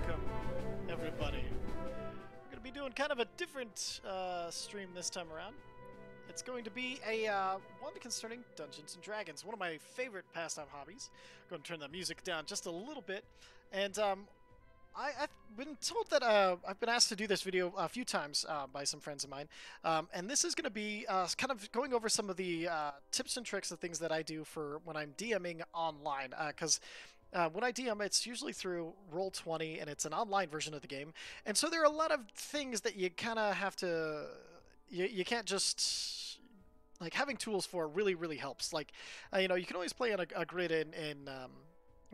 welcome, everybody. We're going to be doing kind of a different stream this time around. It's going to be a one concerning Dungeons and Dragons, one of my favorite pastime hobbies. I'm going to turn the music down just a little bit. And I've been told that I've been asked to do this video a few times by some friends of mine, and this is going to be kind of going over some of the tips and tricks of things that I do for when I'm DMing online, because when I DM, it's usually through Roll20, and it's an online version of the game, and so there are a lot of things that you kind of have to... You can't just... Like, having tools for really helps. Like, you know, you can always play on a grid in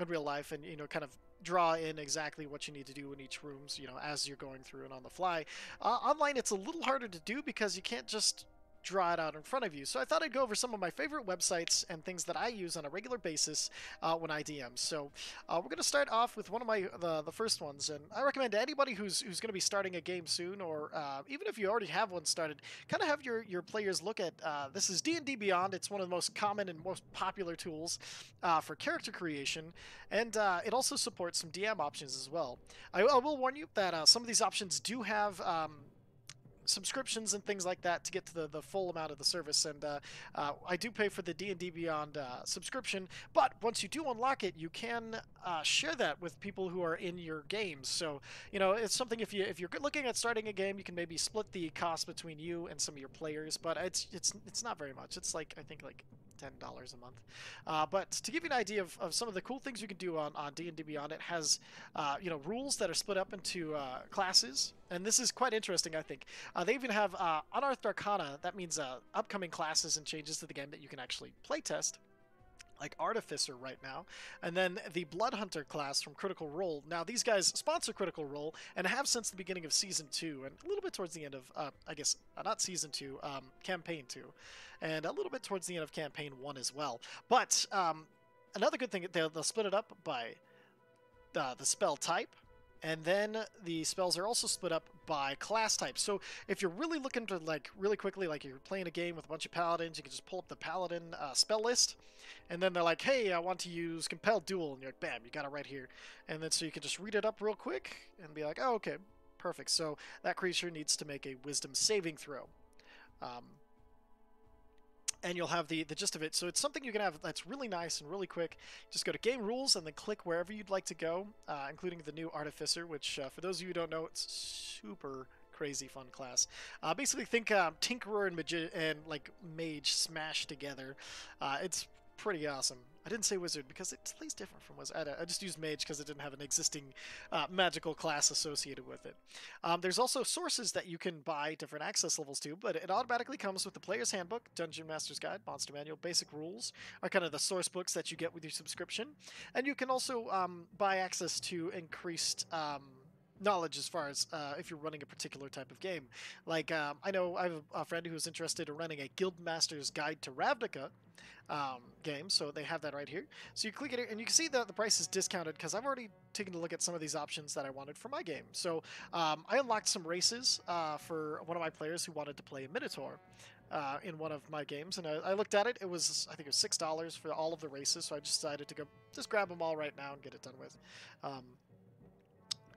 real life and, you know, kind of draw in exactly what you need to do in each room, you know, as you're going through and on the fly. Online, it's a little harder to do because you can't just draw it out in front of you. So I thought I'd go over some of my favorite websites and things that I use on a regular basis when I DM. So we're going to start off with one of my the first ones, and I recommend to anybody who's going to be starting a game soon, or even if you already have one started, kind of have your players look at this is D&D Beyond. It's one of the most common and most popular tools for character creation, and it also supports some DM options as well. I will warn you that some of these options do have subscriptions and things like that to get to the full amount of the service, and I do pay for the D&D Beyond subscription, but once you do unlock it, you can share that with people who are in your games. So, you know, it's something, if you're looking at starting a game, you can maybe split the cost between you and some of your players, but it's not very much. It's like, I think, like $10 a month. But to give you an idea of some of the cool things you can do on D&D Beyond, it has you know, rules that are split up into classes, and this is quite interesting, I think. They even have Unearthed Arcana. That means upcoming classes and changes to the game that you can actually playtest, like Artificer right now, and then the Blood Hunter class from Critical Role. Now, these guys sponsor Critical Role and have since the beginning of Season 2, and a little bit towards the end of, I guess, not Season 2, Campaign 2, and a little bit towards the end of Campaign 1 as well. But another good thing, they'll split it up by the spell type, and then the spells are also split up by class type. So if you're really looking to, like, really quickly, like you're playing a game with a bunch of paladins, you can just pull up the paladin spell list, and then they're like, hey, I want to use Compelled Duel, and you're like, bam, you got it right here. And then so you can just read it up real quick and be like, oh, okay, perfect. So that creature needs to make a Wisdom saving throw. And you'll have the gist of it. So it's something you can have that's really nice and really quick. Just go to Game Rules and then click wherever you'd like to go, including the new Artificer, which, for those of you who don't know, it's super crazy fun class. Basically, think Tinkerer and like Mage smashed together. It's pretty awesome. I didn't say Wizard because it plays different from Wizard. I just used Mage because it didn't have an existing magical class associated with it. There's also sources that you can buy different access levels to, but it automatically comes with the Player's Handbook, Dungeon Master's Guide, Monster Manual, Basic Rules are kind of the source books that you get with your subscription. And you can also buy access to increased knowledge as far as if you're running a particular type of game. Like, I know I have a friend who's interested in running a Guildmaster's Guide to Ravnica game, so they have that right here. So you click it, and you can see that the price is discounted because I've already taken a look at some of these options that I wanted for my game. So I unlocked some races for one of my players who wanted to play a Minotaur in one of my games, and I looked at it. It was, I think it was $6 for all of the races, so I just decided to go just grab them all right now and get it done with.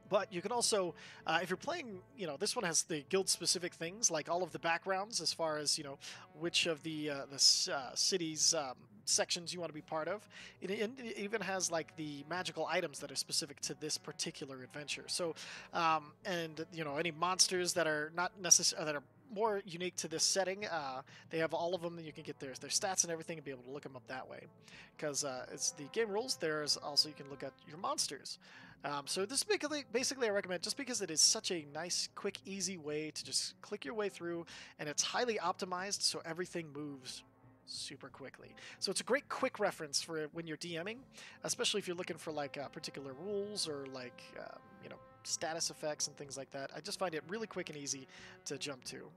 But you can also, if you're playing, you know, this one has the guild-specific things, like all of the backgrounds as far as, you know, which of the city's sections you want to be part of. It even has, like, the magical items that are specific to this particular adventure. So, and, you know, any monsters that are not necessarily, that are more unique to this setting, they have all of them. You can get their stats and everything and be able to look them up that way. Because it's the game rules. There's also, you can look at your monsters. So this basically I recommend, just because it is such a nice, quick, easy way to just click your way through, and it's highly optimized, so everything moves super quickly. So it's a great quick reference for when you're DMing, especially if you're looking for, like, particular rules or, like, you know, status effects and things like that. I just find it really quick and easy to jump to.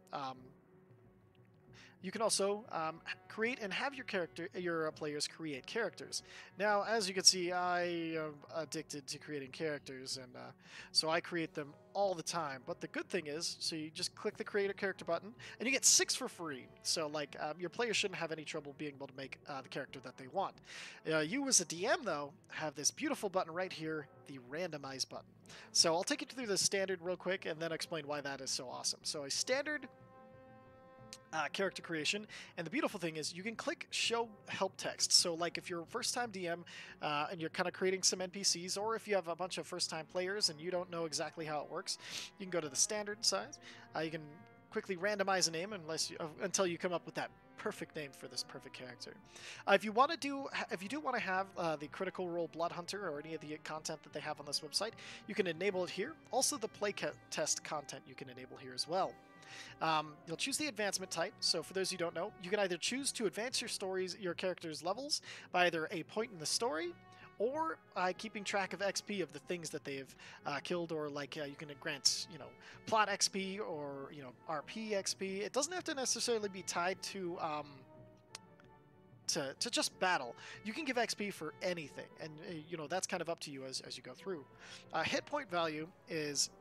You can also create and have your players create characters. Now, as you can see, I am addicted to creating characters, and so I create them all the time. But the good thing is, so you just click the create a character button, and you get 6 for free. So like your players shouldn't have any trouble being able to make the character that they want. You as a DM though have this beautiful button right here, the randomize button. So I'll take you through the standard real quick, and then explain why that is so awesome. So a standard character creation, and the beautiful thing is you can click show help text. So like if you're a first time DM and you're kind of creating some NPCs, or if you have a bunch of first time players and you don't know exactly how it works, you can go to the standard size. You can quickly randomize a name until you come up with that perfect name for this perfect character. If you do want to have the Critical Role Blood Hunter or any of the content that they have on this website, you can enable it here. Also the play test content you can enable here as well. You'll choose the advancement type. So for those who don't know, you can either choose to advance your character's levels by either a point in the story, or keeping track of XP of the things that they've killed, or like you can grant, plot XP or RP XP. It doesn't have to necessarily be tied to just battle. You can give XP for anything, and that's kind of up to you as you go through. Hit point value is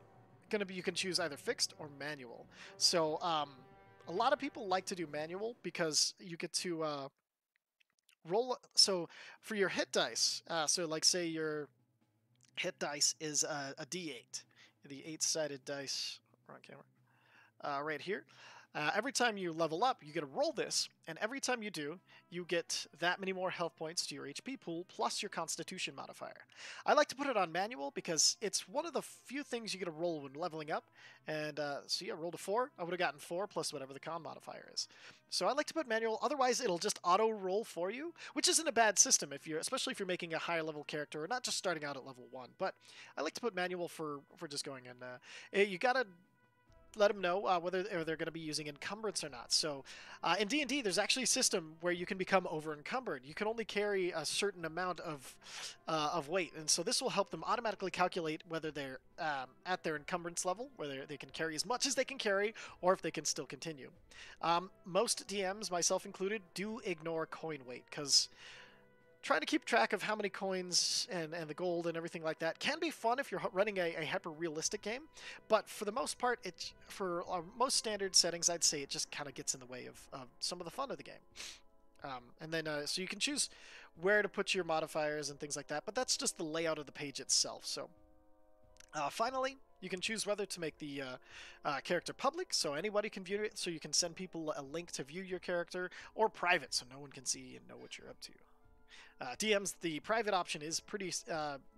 going to be, you can choose either fixed or manual. So a lot of people like to do manual because you get to roll. So for your hit dice, so like say your hit dice is a D8, the 8-sided dice, wrong camera, right here. Every time you level up, you get to roll this, and every time you do, you get that many more health points to your HP pool, plus your Constitution modifier. I like to put it on manual because it's one of the few things you get to roll when leveling up, and see, I rolled a 4. I would have gotten 4 plus whatever the con modifier is. So I like to put manual, otherwise it'll just auto-roll for you, which isn't a bad system, especially if you're making a higher level character, or not just starting out at level 1. But I like to put manual for just going in. You gotta let them know whether they're going to be using encumbrance or not. So in D&D, there's actually a system where you can become over-encumbered. You can only carry a certain amount of weight, and so this will help them automatically calculate whether they're at their encumbrance level, whether they can carry as much as they can carry, or if they can still continue. Most DMs, myself included, do ignore coin weight, because trying to keep track of how many coins and the gold and everything like that can be fun if you're running a hyper-realistic game, but for the most part, for most standard settings, I'd say it just kind of gets in the way of some of the fun of the game. And then, so you can choose where to put your modifiers and things like that, but that's just the layout of the page itself. So finally, you can choose whether to make the character public, so anybody can view it, so you can send people a link to view your character, or private, so no one can see and know what you're up to. DMs, the private option is pretty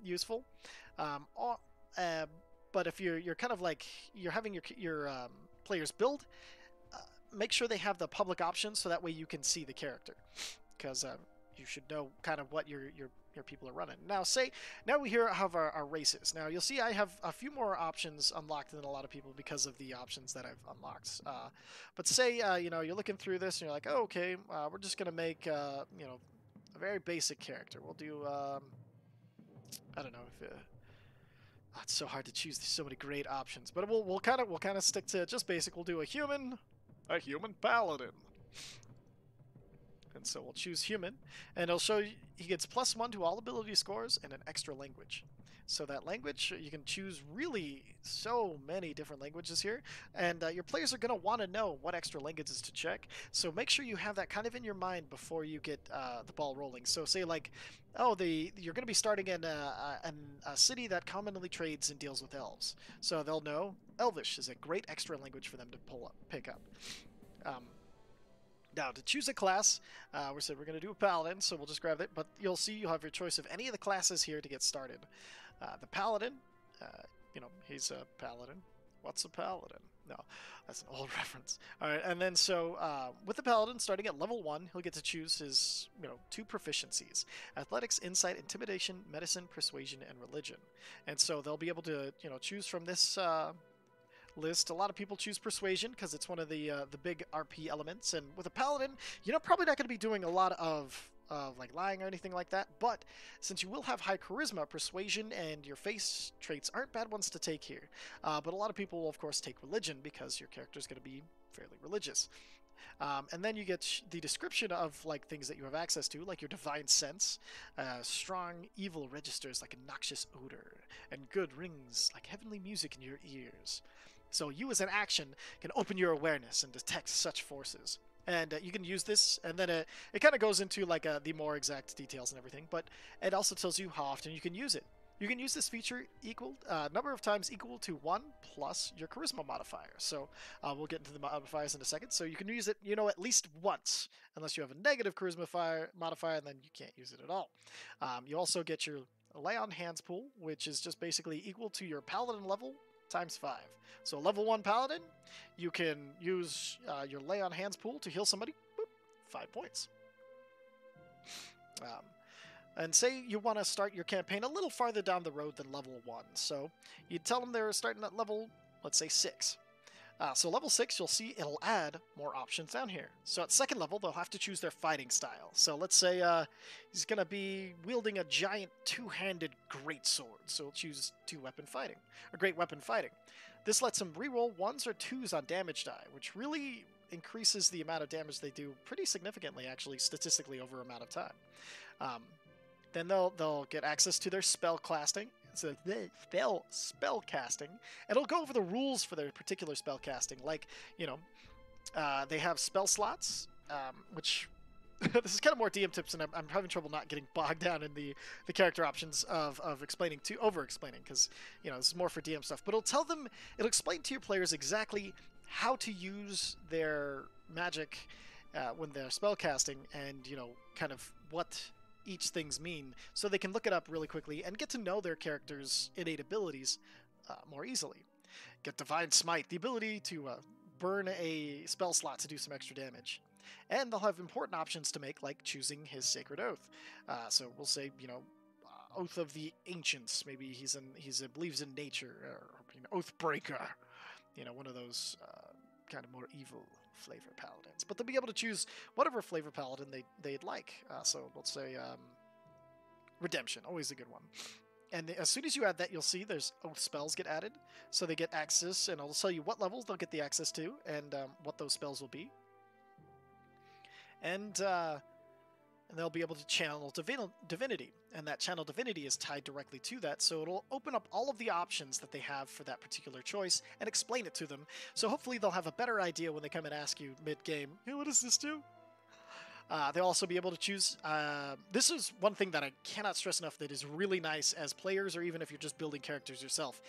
useful, but if you're kind of like you're having your players build, make sure they have the public option, so that way you can see the character, because you should know kind of what your people are running. Now we here have our races. Now you'll see I have a few more options unlocked than a lot of people because of the options that I've unlocked. But say you're looking through this and you're like, oh, okay, we're just gonna make a very basic character. We'll do I don't know if it's so hard to choose. There's so many great options, but we'll kind of stick to just basic. We'll do a human paladin, and so we'll choose human, and it'll show you he gets +1 to all ability scores and an extra language. So that language, you can choose really so many different languages here, and your players are going to want to know what extra languages to check. So make sure you have that kind of in your mind before you get the ball rolling. So say like, oh, you're going to be starting in a city that commonly trades and deals with elves. So they'll know Elvish is a great extra language for them to pick up. Now, to choose a class, we said we're going to do a paladin, so we'll just grab it, but you'll see you'll have your choice of any of the classes here to get started. The paladin, he's a paladin. What's a paladin? No, that's an old reference. All right, and then so with the paladin, starting at level 1, he'll get to choose his 2 proficiencies: athletics, insight, intimidation, medicine, persuasion, and religion. And so they'll be able to choose from this list. A lot of people choose persuasion because it's one of the big RP elements, and with a paladin, probably not going to be doing a lot of like lying or anything like that, but since you will have high charisma, persuasion and your face traits aren't bad ones to take here. But a lot of people will of course take religion because your character is going to be fairly religious. And then you get the description of like things that you have access to, like your divine sense. Strong evil registers like a noxious odor, and good rings like heavenly music in your ears. So you, as an action, can open your awareness and detect such forces. And you can use this, and then it kind of goes into like the more exact details and everything. But it also tells you how often you can use it. You can use this feature number of times equal to 1 plus your charisma modifier. So we'll get into the modifiers in a second. So you can use it, at least once, unless you have a negative charisma modifier, and then you can't use it at all. You also get your lay on hands pool, which is just basically equal to your paladin level times 5. So level 1 paladin, you can use your lay on hands pool to heal somebody. Boop, 5 points. And say you want to start your campaign a little farther down the road than level 1. So you tell them they're starting at level, let's say, 6. So level 6, you'll see it'll add more options down here. So at 2nd level, they'll have to choose their fighting style. So let's say he's going to be wielding a giant 2-handed greatsword. So he'll choose 2-weapon fighting, or great weapon fighting. This lets him reroll 1s or 2s on damage die, which really increases the amount of damage they do pretty significantly, actually, statistically over amount of time. Then they'll get access to their spell casting. So spell casting, and it'll go over the rules for their particular spell casting. Like, they have spell slots, which this is kind of more DM tips, and I'm having trouble not getting bogged down in the character options of over-explaining, because this is more for DM stuff. But it'll explain to your players exactly how to use their magic when they're spell casting, and kind of what each things mean, so they can look it up really quickly and get to know their character's innate abilities more easily. Get Divine Smite, the ability to burn a spell slot to do some extra damage. And they'll have important options to make, like choosing his Sacred Oath. So we'll say, Oath of the Ancients. Maybe he believes in nature, or Oath Breaker. One of those kind of more evil flavor paladins. But they'll be able to choose whatever flavor paladin they'd like. So let's say Redemption, always a good one. And as soon as you add that, you'll see there's oath spells get added. So they get access, and it'll tell you what levels they'll get the access to, and what those spells will be. And they'll be able to channel divinity, and that channel divinity is tied directly to that, so it'll open up all of the options that they have for that particular choice and explain it to them. So hopefully they'll have a better idea when they come and ask you mid-game, hey, what does this do? They'll also be able to choose... this is one thing that I cannot stress enough that is really nice as players, or even if you're just building characters yourself.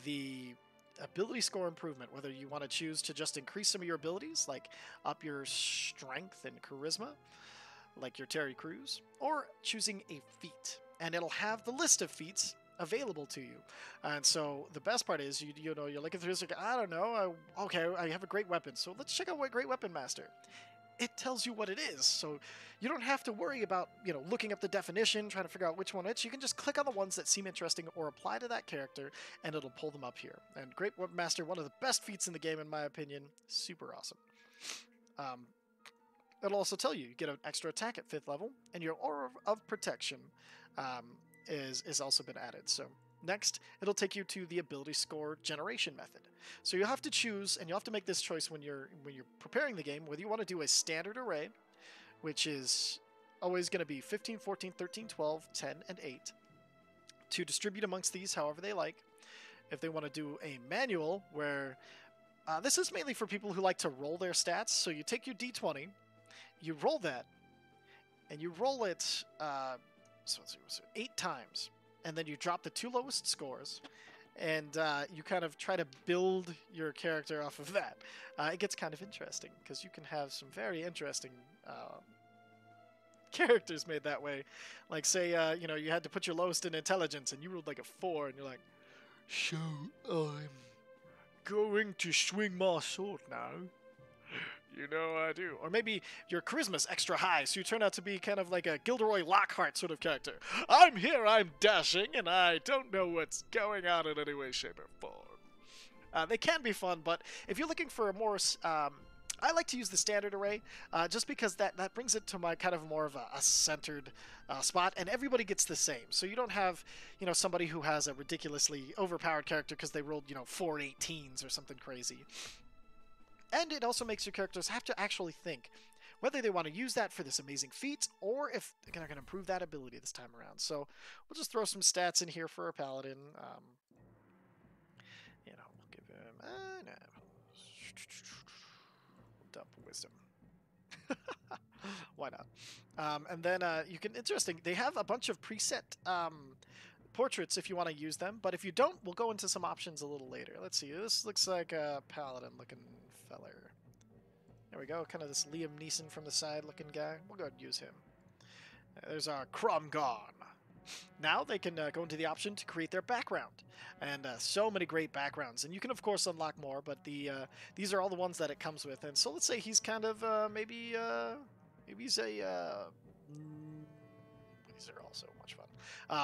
The ability score improvement, whether you want to choose to just increase some of your abilities, like up your strength and charisma, like your Terry Crews, or choosing a feat. And it'll have the list of feats available to you. And so the best part is, you're looking through this, like, I don't know, okay, I have a great weapon, so let's check out what Great Weapon Master. It tells you what it is, so you don't have to worry about, looking up the definition, trying to figure out which one it's. You can just click on the ones that seem interesting or apply to that character, and it'll pull them up here. And Great Weapon Master, one of the best feats in the game, in my opinion. Super awesome. It'll also tell you get an extra attack at 5th level, and your Aura of Protection is also been added. So next, it'll take you to the ability score generation method. So you'll have to choose, and you'll have to make this choice when you're preparing the game, whether you want to do a standard array, which is always going to be 15, 14, 13, 12, 10, and 8, to distribute amongst these however they like. If they want to do a manual, where this is mainly for people who like to roll their stats, so you take your d20, you roll that, and you roll it 8 times, and then you drop the 2 lowest scores, and you kind of try to build your character off of that. It gets kind of interesting, because you can have some very interesting characters made that way. Like, say, you had to put your lowest in intelligence, and you rolled like a 4, and you're like, so I'm going to swing my sword now. You know I do. Or maybe your charisma's extra high, so you turn out to be kind of like a Gilderoy Lockhart sort of character. I'm here, I'm dashing, and I don't know what's going on in any way, shape, or form. They can be fun, but if you're looking for a more... I like to use the standard array, just because that brings it to my kind of more of a centered spot, and everybody gets the same. So you don't have, somebody who has a ridiculously overpowered character because they rolled, 4 18s or something crazy. And it also makes your characters have to actually think whether they want to use that for this amazing feat or if they're going to improve that ability this time around. So we'll just throw some stats in here for our paladin. We'll give him no. Dump wisdom. Why not? And then you can, interesting, they have a bunch of preset portraits if you want to use them, but if you don't, we'll go into some options a little later. Let's see, this looks like a paladin looking feller. There we go, kind of this Liam Neeson from the side looking guy. We'll go ahead and use him. There's our Cromgon. Now they can go into the option to create their background, and so many great backgrounds. And you can of course unlock more, but these are all the ones that it comes with. And so let's say he's kind of maybe he's a these are also much fun.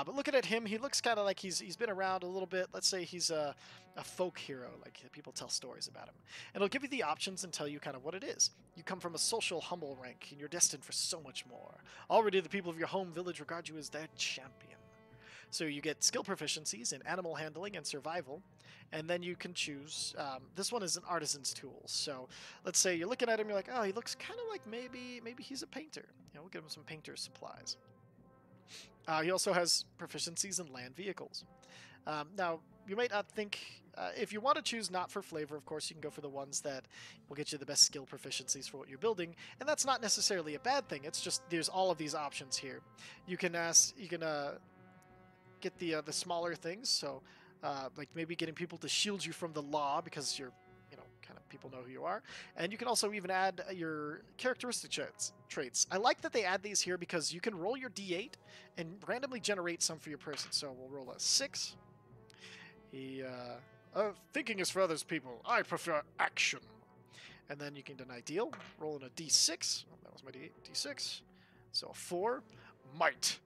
But looking at him, he looks kind of like he's been around a little bit. Let's say he's a folk hero, like people tell stories about him. And it'll give you the options and tell you kind of what it is. You come from a social, humble rank, and you're destined for so much more. Already the people of your home village regard you as their champion. So you get skill proficiencies in animal handling and survival, and then you can choose. This one is an artisan's tool. So let's say you're looking at him, you're like, oh, he looks kind of like maybe he's a painter. We'll give him some painter's supplies. He also has proficiencies in land vehicles. Now, you might not think, if you want to choose not for flavor, of course, you can go for the ones that will get you the best skill proficiencies for what you're building, and that's not necessarily a bad thing. It's just there's all of these options here. You can get the smaller things, so like maybe getting people to shield you from the law because you're, kind of people know who you are. And you can also even add your characteristic traits. I like that they add these here because you can roll your d8 and randomly generate some for your person. So we'll roll a 6. Thinking is for others people. I prefer action. And then you can do an ideal. Roll in a d6. Oh, that was my d6. So a 4. Might.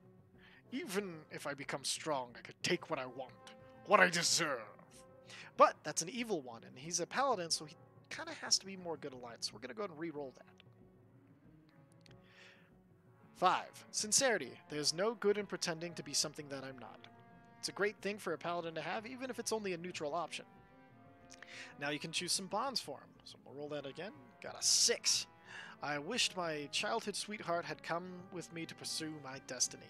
Even if I become strong, I could take what I want. What I deserve. But that's an evil one, and he's a paladin, so he kind of has to be more good alliance. So we're going to go ahead and re-roll that. 5. Sincerity. There's no good in pretending to be something that I'm not. It's a great thing for a paladin to have, even if it's only a neutral option. Now you can choose some bonds for him. So we'll roll that again. Got a 6. I wished my childhood sweetheart had come with me to pursue my destiny.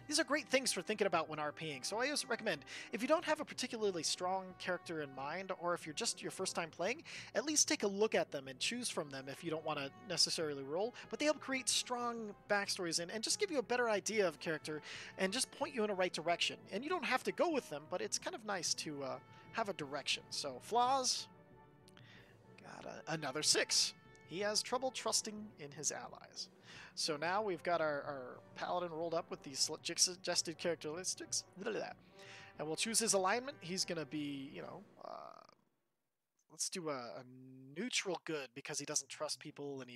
These are great things for thinking about when RPing, so I always recommend, if you don't have a particularly strong character in mind, or if you're just your first time playing, at least take a look at them and choose from them if you don't want to necessarily roll, but they help create strong backstories and just give you a better idea of character and just point you in a right direction. And you don't have to go with them, but it's kind of nice to have a direction. So flaws, got another 6. He has trouble trusting in his allies. So now we've got our paladin rolled up with these suggested characteristics. And we'll choose his alignment. He's going to be, let's do a neutral good because he doesn't trust people and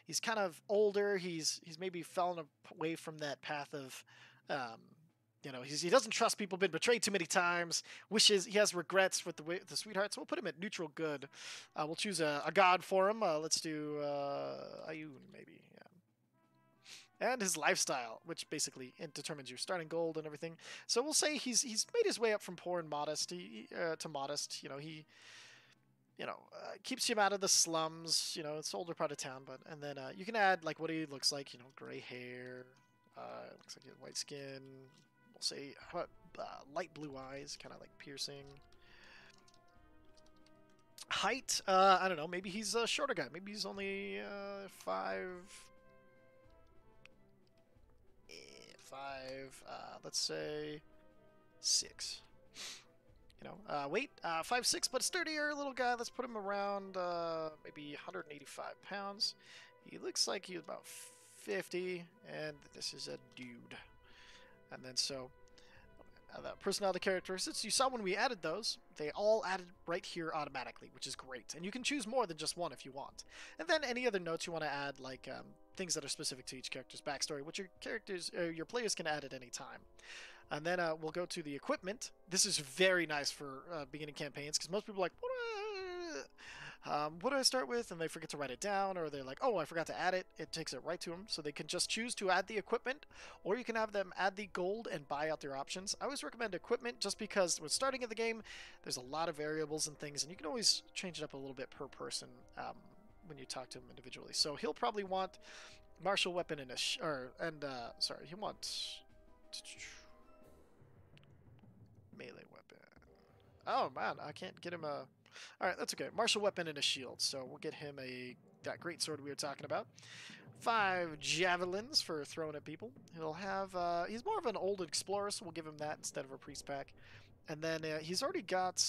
he's kind of older. He's maybe fallen away from that path of, he doesn't trust people, been betrayed too many times, he has regrets with the sweetheart. So we'll put him at neutral good. We'll choose a god for him. Let's do Ayun maybe. And his lifestyle, which basically determines your starting gold and everything. So we'll say he's made his way up from poor and modest to modest. He keeps him out of the slums. It's the older part of town, and then you can add like what he looks like. Gray hair. Looks like he has white skin. We'll say light blue eyes, kind of like piercing. Height. I don't know. Maybe he's a shorter guy. Maybe he's only 5. Let's say 6. Weight 5'6", but sturdier little guy. Let's put him around maybe 185 pounds. He looks like he's about 50, and this is a dude. And then so the personality characteristics, you saw when we added those, they all added right here automatically, which is great. And you can choose more than just one if you want. And then any other notes you want to add, like things that are specific to each character's backstory, which your players can add at any time. And then we'll go to the equipment. This is very nice for beginning campaigns, because most people are like, what do I start with? And they forget to write it down, or they're like, oh, I forgot to add it. It takes it right to them. So they can just choose to add the equipment, or you can have them add the gold and buy out their options. I always recommend equipment just because when starting in the game, there's a lot of variables and things, and you can always change it up a little bit per person. when you talk to him individually. So he'll probably want martial weapon and sorry, he wants melee weapon. Oh man, I can't get him a. All right, that's okay. Martial weapon and a shield. So we'll get him that great sword we were talking about. 5 javelins for throwing at people. He'll have. He's more of an old explorer, so we'll give him that instead of a priest pack. And then he's already got.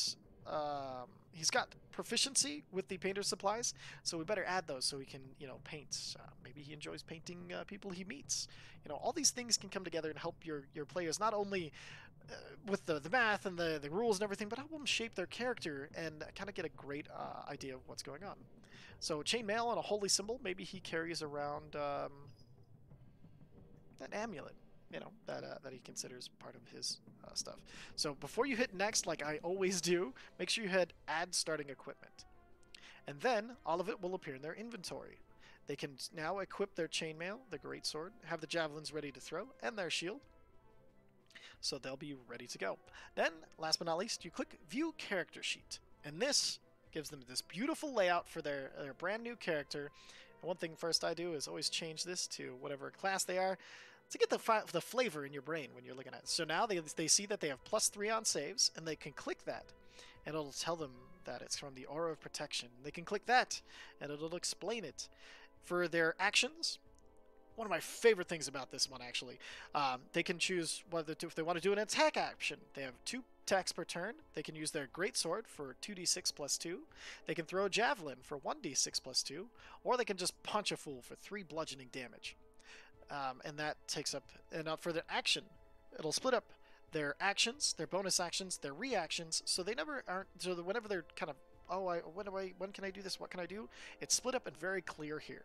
He's got proficiency with the painter's supplies, so we better add those so he can, paint. Maybe he enjoys painting people he meets. All these things can come together and help your players not only with the math and the rules and everything, but help them shape their character and kind of get a great idea of what's going on. So chainmail and a holy symbol. Maybe he carries around an amulet, that he considers part of his stuff. So before you hit next, like I always do, make sure you hit add starting equipment. And then all of it will appear in their inventory. They can now equip their chainmail, the greatsword, have the javelins ready to throw, and their shield. So they'll be ready to go. Then, last but not least, you click View Character Sheet. And this gives them this beautiful layout for their brand new character. And one thing first I do is always change this to whatever class they are, to get the flavor in your brain when you're looking at it. So now they see that they have +3 on saves, and they can click that, and it'll tell them that it's from the Aura of Protection. They can click that, and it'll explain it. For their actions, one of my favorite things about this one, actually, they can choose whether if they want to do an attack action. They have 2 attacks per turn. They can use their greatsword for 2d6 + 2. They can throw a javelin for 1d6 + 2, or they can just punch a fool for 3 bludgeoning damage. And that takes up, and for their action, it'll split up their actions, their bonus actions, their reactions, so they never aren't, so that whenever they're kind of, when can I do this, what can I do, it's split up and very clear here.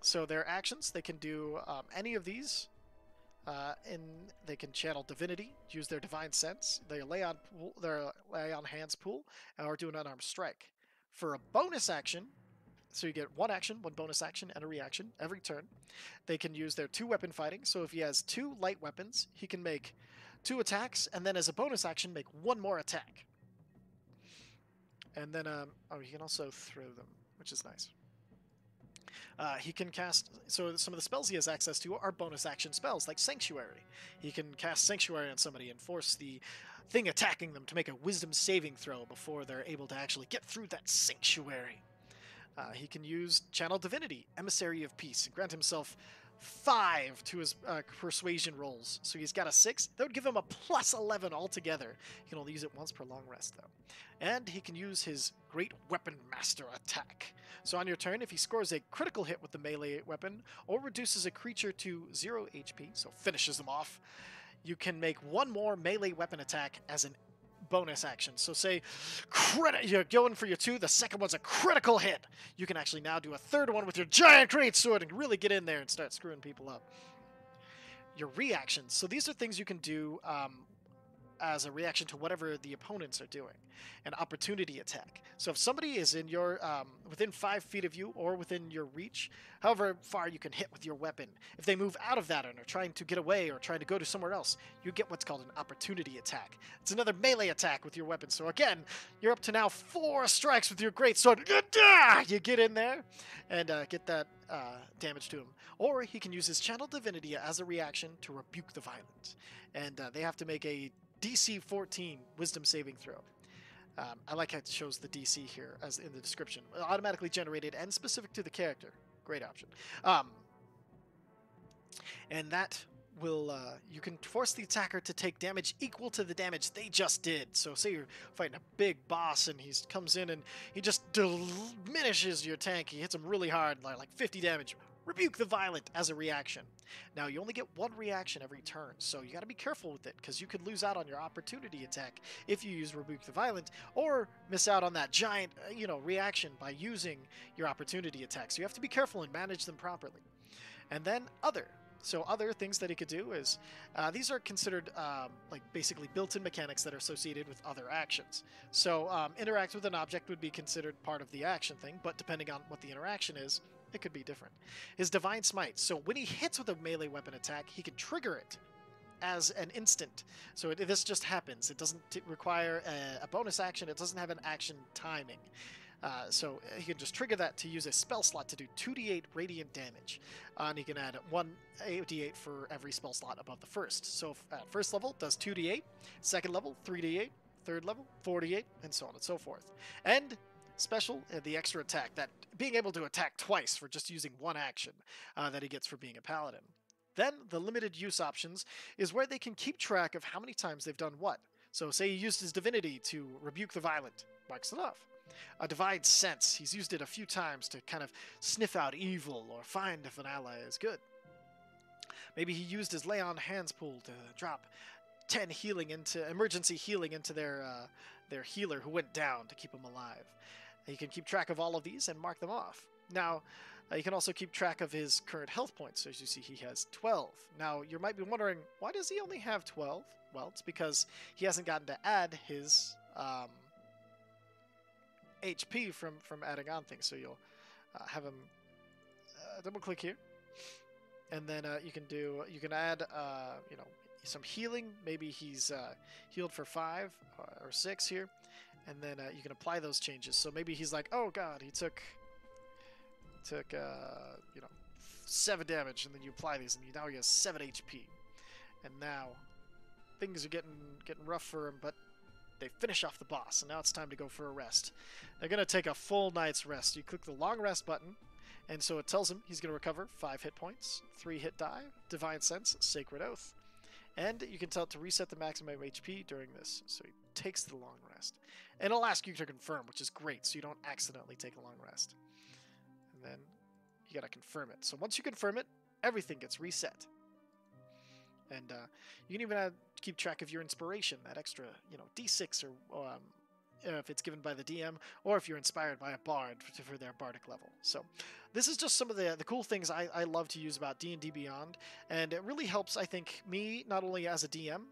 So their actions, they can do any of these, and they can channel divinity, use their divine sense, their lay on hands pool, or do an unarmed strike. For a bonus action, so you get 1 action, 1 bonus action, and a reaction every turn. They can use their 2 weapon fighting. So if he has 2 light weapons, he can make 2 attacks, and then as a bonus action, make 1 more attack. And then, he can also throw them, which is nice. He can cast, so some of the spells he has access to are bonus action spells, like Sanctuary. He can cast Sanctuary on somebody and force the thing attacking them to make a wisdom saving throw before they're able to actually get through that Sanctuary. He can use Channel Divinity, Emissary of Peace, and grant himself 5 to his persuasion rolls. So he's got a 6. That would give him a +11 altogether. He can only use it once per long rest, though. And he can use his Great Weapon Master attack. So on your turn, if he scores a critical hit with the melee weapon, or reduces a creature to 0 HP, so finishes them off, you can make 1 more melee weapon attack as an bonus action. So say you're going for your 2, the second one's a critical hit. You can actually now do a 3rd one with your giant greatsword and really get in there and start screwing people up. Your reactions. So these are things you can do as a reaction to whatever the opponents are doing. An opportunity attack. So if somebody is in your within 5 feet of you or within your reach, however far you can hit with your weapon, if they move out of that and are trying to get away or trying to go to somewhere else, you get what's called an opportunity attack. It's another melee attack with your weapon. So again, you're up to now 4 strikes with your greatsword. You get in there and get that damage to him. Or he can use his Channel Divinity as a reaction to rebuke the violent. And they have to make a DC 14 wisdom saving throw. I like how it shows the DC here as in the description. Automatically generated and specific to the character. Great option. And that will, you can force the attacker to take damage equal to the damage they just did. So say you're fighting a big boss and he comes in and he just diminishes your tank. He hits him really hard, like 50 damage. Rebuke the Violent as a reaction. Now, you only get 1 reaction every turn, so you got to be careful with it, because you could lose out on your opportunity attack if you use Rebuke the Violent, or miss out on that giant, reaction by using your opportunity attack. So you have to be careful and manage them properly. And then Other. So other things that he could do is, these are considered like basically built-in mechanics that are associated with other actions. So interact with an object would be considered part of the action thing, but depending on what the interaction is, it could be different. His Divine Smite. So when he hits with a melee weapon attack, he can trigger it as an instant. So this just happens. It doesn't require a bonus action. It doesn't have an action timing. So he can just trigger that to use a spell slot to do 2d8 radiant damage. And he can add 1d8 for every spell slot above the first. So at first level, does 2d8, second level, 3d8, third level, 4d8, and so on and so forth. And special, the extra attack, that being able to attack twice for just using one action that he gets for being a paladin. Then the limited use options is where they can keep track of how many times they've done what. So say he used his divinity to rebuke the violent, marks it off. A divine sense, he's used it a few times to kind of sniff out evil or find if an ally is good. Maybe he used his lay on hands pool to drop 10 emergency healing into their healer who went down to keep him alive. You can keep track of all of these and mark them off. Now, you can also keep track of his current health points. As you see, he has 12. Now, you might be wondering, why does he only have 12? Well, it's because he hasn't gotten to add his HP from adding on things. So you'll have him double click here, and then you can add some healing. Maybe he's healed for 5 or 6 here, and then you can apply those changes. So maybe he's like, oh god, he took 7 damage, and then you apply these, and now he has 7 HP. And now things are getting rough for him, but they finish off the boss, and now it's time to go for a rest. They're going to take a full night's rest. You click the long rest button, and so it tells him he's going to recover 5 hit points, 3 hit die, Divine Sense, Sacred Oath. And you can tell it to reset the maximum HP during this. So he takes the long rest. And it'll ask you to confirm, which is great, so you don't accidentally take a long rest. And then you got to confirm it. So once you confirm it, everything gets reset. And you can even keep track of your inspiration, that extra, D6, or if it's given by the DM, or if you're inspired by a bard for their bardic level. So this is just some of the cool things I love to use about D&D Beyond, and it really helps, I think, me not only as a DM,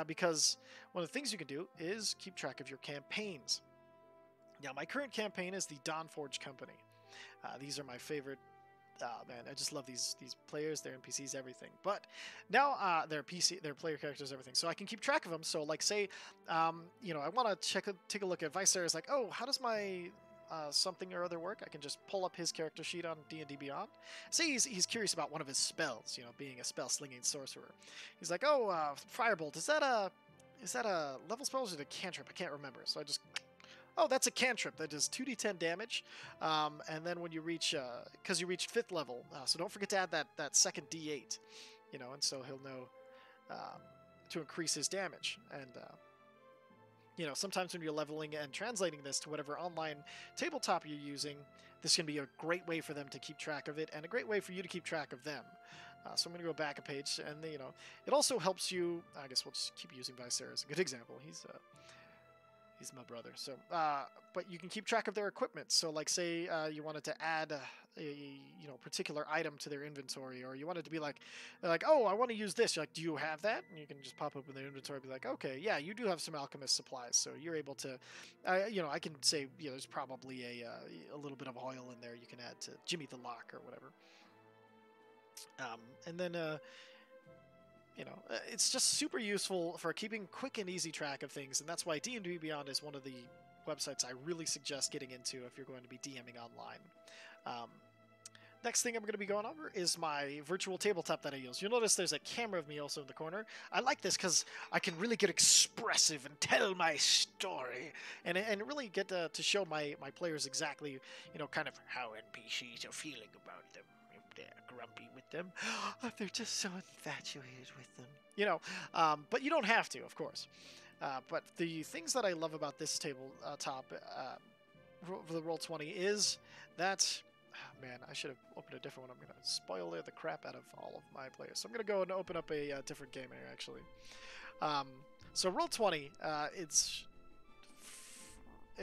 because one of the things you can do is keep track of your campaigns. Now, my current campaign is the Dawnforge Company. These are my favorite. Man, I just love these players, their NPCs, everything. But now their player characters, everything. So I can keep track of them. So like say, I want to take a look at Viserys. Like, oh, how does my something or other work? I can just pull up his character sheet on D&D Beyond. Say he's curious about one of his spells. Being a spell slinging sorcerer. He's like, oh, Firebolt. Is that a level spell or is it a cantrip? I can't remember. So I just. Oh, that's a cantrip that does 2d10 damage, and then when you reach, because you reached 5th level, so don't forget to add that second d8, and so he'll know to increase his damage. And sometimes when you're leveling and translating this to whatever online tabletop you're using, this can be a great way for them to keep track of it, and a great way for you to keep track of them. So I'm going to go back a page, and it also helps you. I guess we'll just keep using Viserys as a good example. He's my brother. So, but you can keep track of their equipment. So, like, say you wanted to add a particular item to their inventory, or you wanted to be like, oh, I want to use this. You're like, do you have that? And you can just pop up in their inventory, and be like, okay, yeah, you do have some alchemist supplies. So you're able to, I can say, there's probably a little bit of oil in there you can add to Jimmy the Lock or whatever. And then. It's just super useful for keeping quick and easy track of things, and that's why D&D Beyond is one of the websites I really suggest getting into if you're going to be DMing online. Next thing I'm going to be going over is my virtual tabletop that I use. You'll notice there's a camera of me also in the corner. I like this because I can really get expressive and tell my story, and really get to show my players exactly, kind of how NPCs are feeling about them. They're grumpy with them. They're just so infatuated with them. But you don't have to, of course. But the things that I love about this tabletop for the Roll20 is that, man, I should have opened a different one. I'm going to spoiler the crap out of all of my players. So I'm going to go and open up a different game here, actually. So Roll20,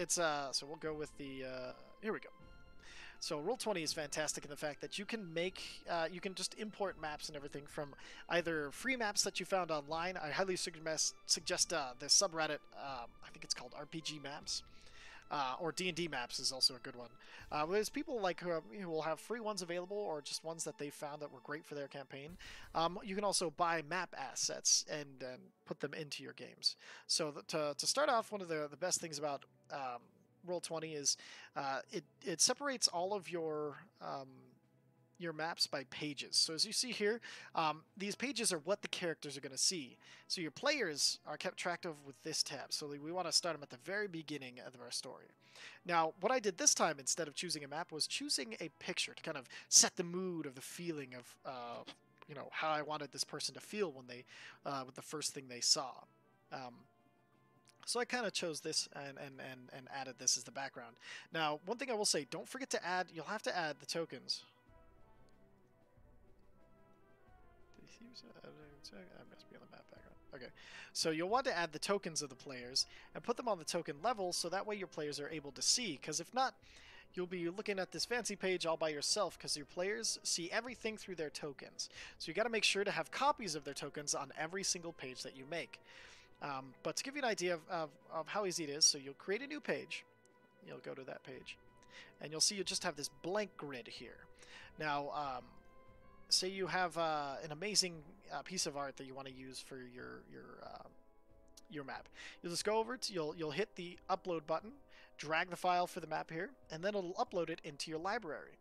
so we'll go with the, here we go. So Roll20 is fantastic in the fact that you can you can just import maps and everything from either free maps that you found online. I highly suggest the subreddit, I think it's called RPG Maps, or D&D Maps is also a good one. There's people who will have free ones available, or just ones that they found that were great for their campaign. You can also buy map assets and put them into your games. So to start off, one of the best things about Roll20 is it separates all of your maps by pages. So as you see here, these pages are what the characters are going to see. So your players are kept track of with this tab. So we want to start them at the very beginning of our story. Now, what I did this time instead of choosing a map was choosing a picture to kind of set the mood of the feeling of, you know, how I wanted this person to feel when they, with the first thing they saw. So I kind of chose this and added this as the background. Now, one thing I will say, don't forget to add, you'll have to add the tokens. I must be on the map background. Okay, so you'll want to add the tokens of the players and put them on the token level so that way your players are able to see, because if not, you'll be looking at this fancy page all by yourself because your players see everything through their tokens. So you got to make sure to have copies of their tokens on every single page that you make. But to give you an idea of how easy it is, so you'll create a new page. You'll go to that page, and you'll see you just have this blank grid here. Now, say you have an amazing piece of art that you want to use for your map. You'll just go over to you'll hit the upload button, drag the file for the map here, and then it'll upload it into your library.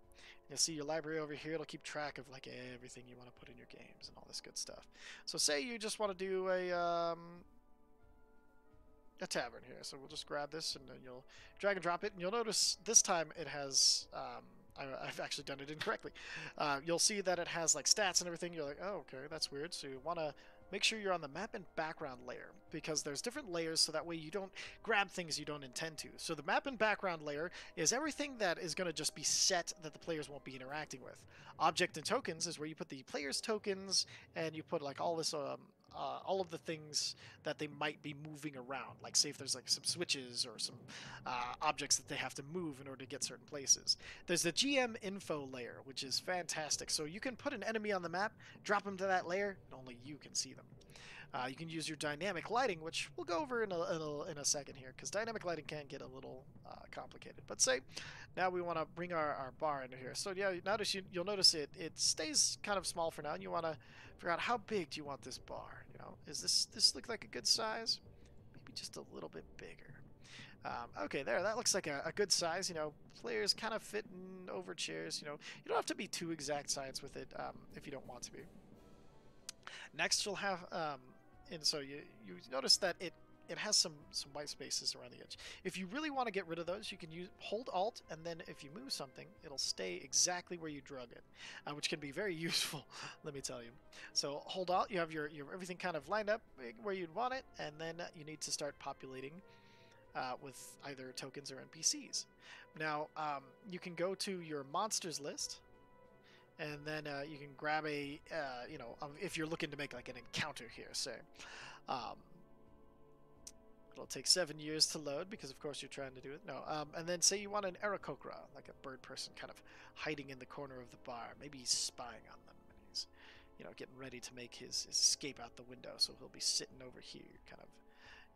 You'll see your library over here. It'll keep track of like everything you want to put in your games and all this good stuff. So say you just want to do a tavern here. So we'll just grab this and then you'll drag and drop it, and you'll notice this time it has I've actually done it incorrectly. You'll see that it has like stats and everything. You're like, oh, okay, that's weird. So you want to make sure you're on the map and background layer, because there's different layers so that way you don't grab things you don't intend to. So the map and background layer is everything that is going to just be set that the players won't be interacting with. Object and tokens is where you put the players' tokens and you put like all this all of the things that they might be moving around, like say if there's like some switches or some objects that they have to move in order to get certain places. There's the GM info layer, which is fantastic. So you can put an enemy on the map, drop them to that layer, and only you can see them. You can use your dynamic lighting, which we'll go over in a second here, because dynamic lighting can get a little complicated. But say now we want to bring our bar into here. So yeah, you'll notice it stays kind of small for now, and you want to figure out how big do you want this bar. You know, is this look like a good size? Maybe just a little bit bigger. Okay, there, that looks like a good size. You know, players kind of fit in over chairs. You know, you don't have to be too exact sides with it if you don't want to be. Next, you'll have and so you notice that it has some white spaces around the edge. If you really want to get rid of those, you can hold Alt, and then if you move something, it'll stay exactly where you drug it, which can be very useful, let me tell you. So hold Alt, you have your everything kind of lined up where you'd want it, and then you need to start populating with either tokens or NPCs. Now, you can go to your monsters list, and then you can grab a, you know, if you're looking to make like an encounter here, say. It'll take 7 years to load because, of course, you're trying to do it. No, and then say you want an Aarakocra, like a bird person kind of hiding in the corner of the bar. Maybe he's spying on them, and he's, you know, getting ready to make his escape out the window. So he'll be sitting over here, kind of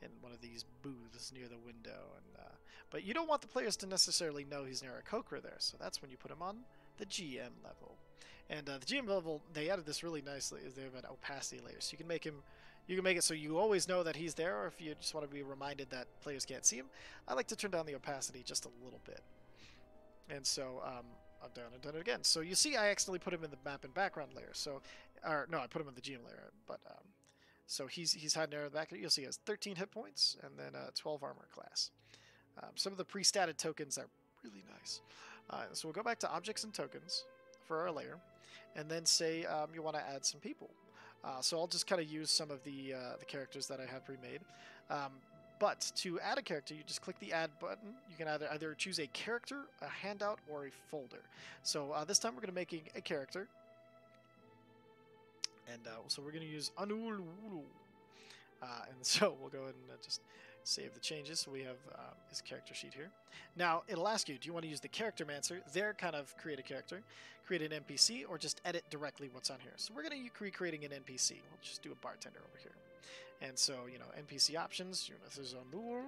in one of these booths near the window. And but you don't want the players to necessarily know he's an Aarakocra there. So that's when you put him on the GM level. And the GM level, they added this really nicely, is they have an opacity layer. So you can make him, you can make it so you always know that he's there, or if you just want to be reminded that players can't see him, I like to turn down the opacity just a little bit. And so I've done it again. So you see I accidentally put him in the map and background layer. So, or no, I put him in the GM layer, but so he's hiding there in the back. You'll see he has 13 hit points and then 12 armor class. Some of the pre-statted tokens are really nice. So we'll go back to objects and tokens for our layer, and then say you want to add some people. So I'll just kind of use some of the characters that I have pre-made. But to add a character, you just click the add button. You can either choose a character, a handout, or a folder. So this time we're going to make a character. And so we're going to use Anulu. And so we'll go ahead and just save the changes. So we have his character sheet here. Now, it'll ask you, do you want to use the Character Mancer? There, kind of create a character, create an NPC, or just edit directly what's on here. So we're going to be creating an NPC. We'll just do a bartender over here. And so, you know, NPC options, this is Anul.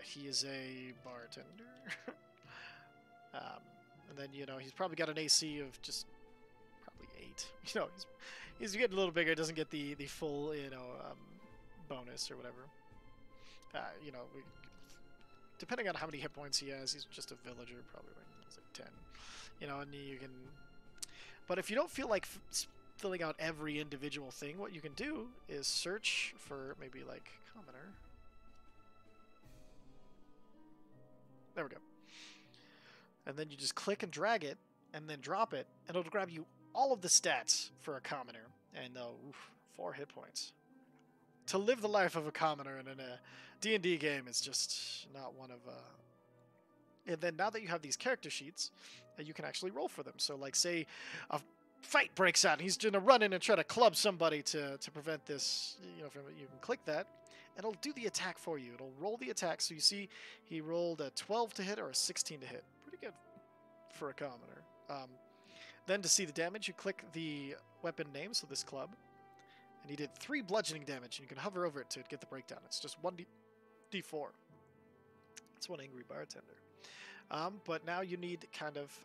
He is a bartender. And then, you know, he's probably got an AC of just probably 8. You know, he's getting a little bigger, doesn't get the full, you know, bonus or whatever. You know, depending on how many hit points he has, he's just a villager, probably like 10. You know, and you can... But if you don't feel like filling out every individual thing, what you can do is search for maybe like commoner. There we go. And then you just click and drag it, and then drop it, and it'll grab you all of the stats for a commoner. And 4 hit points. To live the life of a commoner in a D&D game is just not one of... And then now that you have these character sheets, you can actually roll for them. So like say a fight breaks out and he's going to run in and try to club somebody to prevent this, you know, you can click that and it'll do the attack for you. It'll roll the attack. So you see he rolled a 12 to hit or a 16 to hit. Pretty good for a commoner. Then to see the damage, you click the weapon name, so this club, and he did 3 bludgeoning damage, and you can hover over it to get the breakdown. It's just 1d4. It's one angry bartender. But now you need kind of...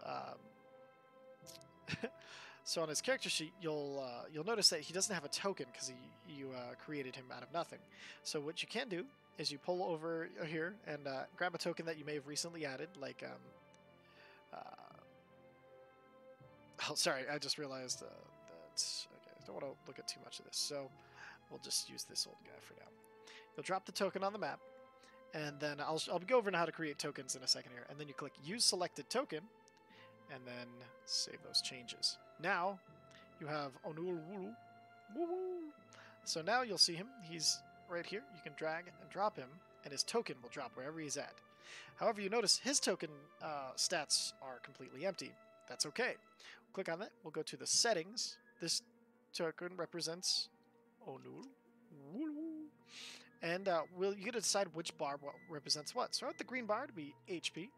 so on his character sheet, you'll notice that he doesn't have a token because you created him out of nothing. So what you can do is you pull over here and grab a token that you may have recently added, like... oh, sorry, I just realized that... Okay, I don't want to look at too much of this, so we'll just use this old guy for now. You'll drop the token on the map, and then I'll go over how to create tokens in a second here. And then you click Use Selected Token, and then save those changes. Now, you have Onul Wulu. So now you'll see him. He's right here. You can drag and drop him, and his token will drop wherever he's at. However, you notice his token stats are completely empty. That's okay. Click on that. We'll go to the settings. This token represents Onul Wulu. And you get to decide which bar represents what. So I want the green bar to be HP.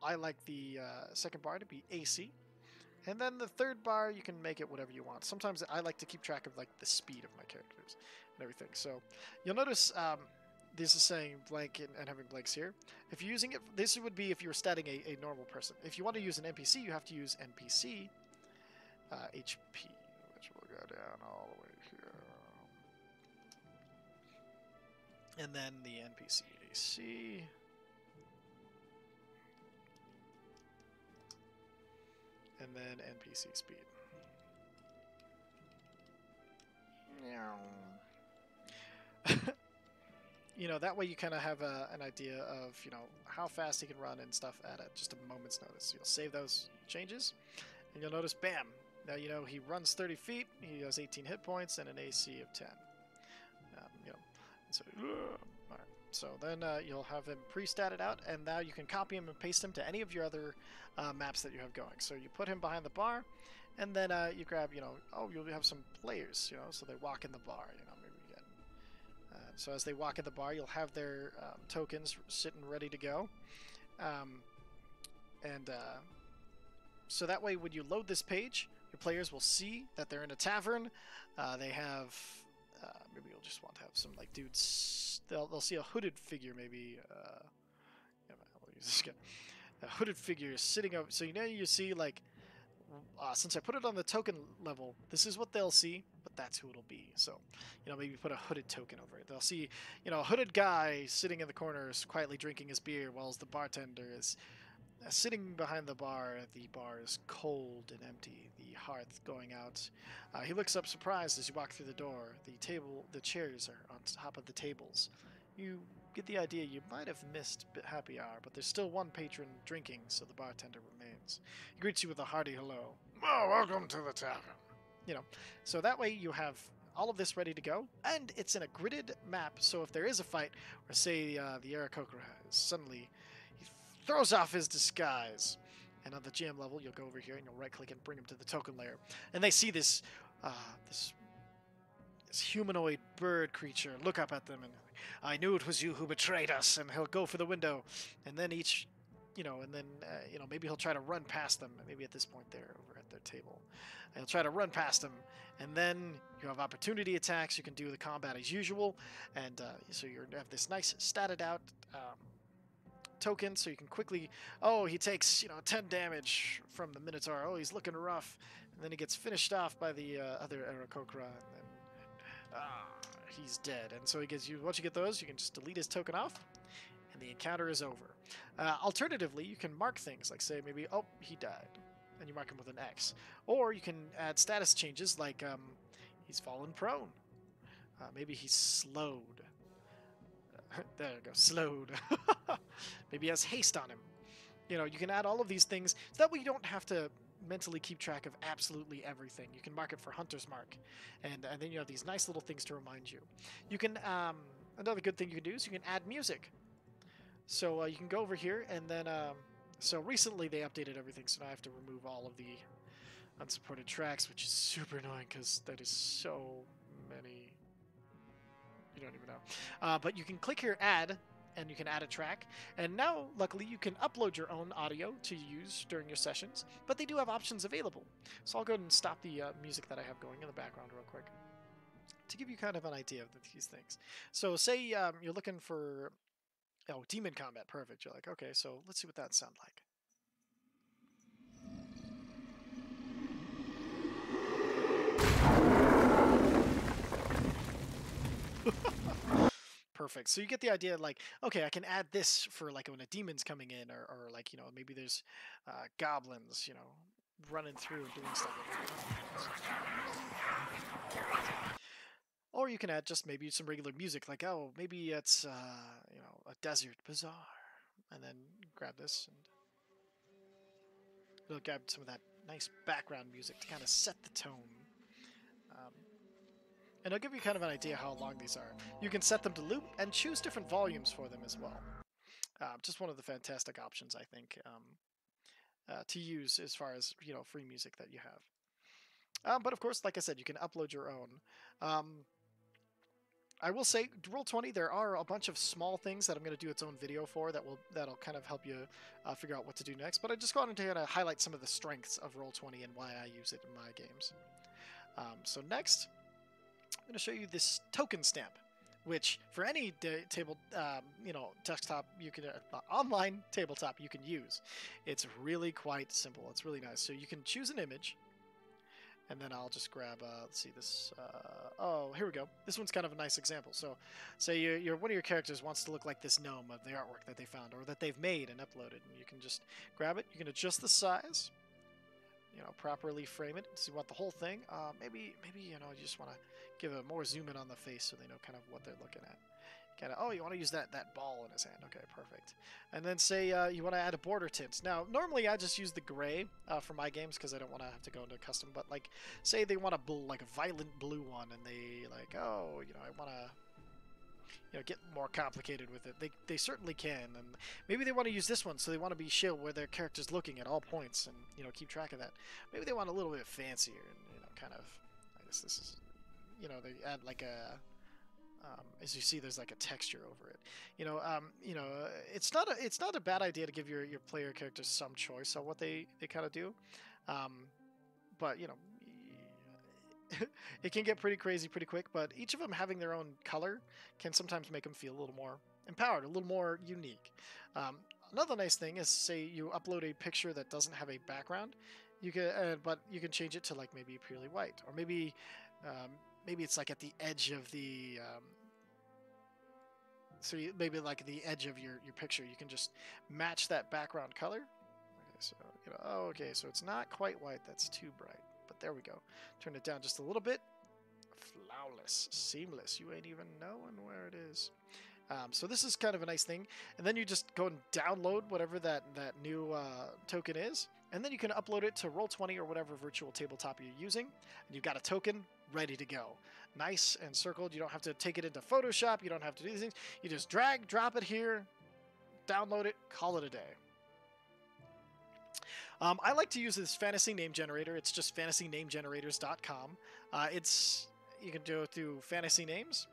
I like the second bar to be AC. And then the third bar, you can make it whatever you want. Sometimes I like to keep track of like the speed of my characters and everything. So you'll notice this is saying blank and having blanks here. If you're using it, this would be if you were statting a normal person. If you want to use an NPC, you have to use NPC HP, which will go down all the way here. And then the NPC AC. And then NPC speed. You know, that way you kind of have an idea of, you know, how fast he can run and stuff at just a moment's notice. You'll save those changes, and you'll notice, bam! Now you know he runs 30 feet, he has 18 hit points, and an AC of 10. You know, so, all right. So then you'll have him pre-statted out, and now you can copy him and paste him to any of your other maps that you have going. So you put him behind the bar, and then you grab, you know, you'll have some players, you know, so they walk in the bar, you know, maybe you get. So as they walk in the bar, you'll have their tokens sitting ready to go. So that way when you load this page, your players will see that they're in a tavern. They have... maybe you'll just want to have some like dudes. They'll see a hooded figure, maybe. I'll use this guy. A hooded figure sitting up. So you see like, since I put it on the token level, this is what they'll see, but that's who it'll be. So, you know, maybe put a hooded token over it. They'll see, you know, a hooded guy sitting in the corners, quietly drinking his beer, whilst the bartender is sitting behind the bar. The bar is cold and empty, the hearth going out. He looks up surprised as you walk through the door. The chairs are on top of the tables. You get the idea you might have missed happy hour, but there's still one patron drinking, so the bartender remains. He greets you with a hearty hello. Oh, welcome to the tavern. You know, so that way you have all of this ready to go, and it's in a gridded map, so if there is a fight, or say the Aarakocra suddenly throws off his disguise, and on the GM level, you'll go over here and you'll right-click and bring him to the token layer, and they see this humanoid bird creature look up at them, and I knew it was you who betrayed us, and he'll go for the window, and then maybe he'll try to run past them. Maybe at this point they're over at their table. And he'll try to run past them, and then you have opportunity attacks. You can do the combat as usual, and so you have this nice statted out token, so you can quickly, he takes 10 damage from the Minotaur. Oh, he's looking rough, and then he gets finished off by the other Aarakocra, and then he's dead. And so he gets you. Once you get those, you can just delete his token off, and the encounter is over. Alternatively, you can mark things like, say, maybe, oh, he died, and you mark him with an X. Or you can add status changes like he's fallen prone. Maybe he's slowed. There you go, slowed. Maybe he has haste on him. You know, you can add all of these things so that way you don't have to mentally keep track of absolutely everything. You can mark it for Hunter's Mark, and then you have these nice little things to remind you. You can another good thing you can do is you can add music. So you can go over here and then so recently they updated everything, so now I have to remove all of the unsupported tracks, which is super annoying because that is so many. You don't even know. But you can click here, add, and you can add a track. And now, luckily, you can upload your own audio to use during your sessions, but they do have options available. So I'll go ahead and stop the music that I have going in the background real quick to give you kind of an idea of these things. So say you're looking for, oh, demon combat, perfect. You're like, okay, so let's see what that sounds like. Perfect. So you get the idea, like, okay, I can add this for like when a demon's coming in, or like, you know, maybe there's goblins, you know, running through and doing stuff. Or you can add just maybe some regular music, like, oh, maybe it's you know, a desert bazaar, and then grab this and it'll grab some of that nice background music to kind of set the tone. And I'll give you kind of an idea how long these are. You can set them to loop and choose different volumes for them as well. Just one of the fantastic options, I think, to use as far as, you know, free music that you have. But of course, like I said, you can upload your own. I will say, Roll20, there are a bunch of small things that I'm going to do its own video for that'll kind of help you figure out what to do next. But I just wanted to kind of highlight some of the strengths of Roll20 and why I use it in my games. So next, I'm going to show you this token stamp, which for any table, you know, desktop, you can online tabletop you can use. It's really quite simple. It's really nice. So you can choose an image, and then I'll just grab. Let's see this. Oh, here we go. This one's kind of a nice example. So, say you're one of your characters wants to look like this gnome of the artwork that they found or that they've made and uploaded, and you can just grab it. You can adjust the size. You know, properly frame it. So you want the whole thing. Maybe you know, you just want to give a more zoom in on the face so they know kind of what they're looking at. Kind of, oh, you want to use that ball in his hand. Okay, perfect. And then say you want to add a border tint. Now, normally I just use the gray for my games because I don't want to have to go into custom. But like, say they want like a violent blue one, and they like, oh, you know, I want to, you know, get more complicated with it. They certainly can, and maybe they want to use this one, so they want to be chill where their character's looking at all points, and you know, keep track of that. Maybe they want a little bit fancier, and you know, kind of, I guess this is, you know, they add like a, as you see, there's like a texture over it. You know, it's not a bad idea to give your player characters some choice on what they kind of do, but you know. It can get pretty crazy pretty quick, but each of them having their own color can sometimes make them feel a little more empowered, a little more unique. Another nice thing is, say you upload a picture that doesn't have a background, you can, but you can change it to like maybe purely white, or maybe it's like at the edge of the, so maybe like the edge of your picture, you can just match that background color. Okay, so you know, oh, okay, so it's not quite white, that's too bright. But there we go. Turn it down just a little bit. Flawless, seamless. You ain't even knowing where it is. So this is kind of a nice thing. And then you just go and download whatever that new token is. And then you can upload it to Roll20 or whatever virtual tabletop you're using. And you've got a token ready to go. Nice and circled. You don't have to take it into Photoshop. You don't have to do these things. You just drag, drop it here, download it, call it a day. I like to use this fantasy name generator. It's just fantasynamegenerators.com. You can go through fantasy names,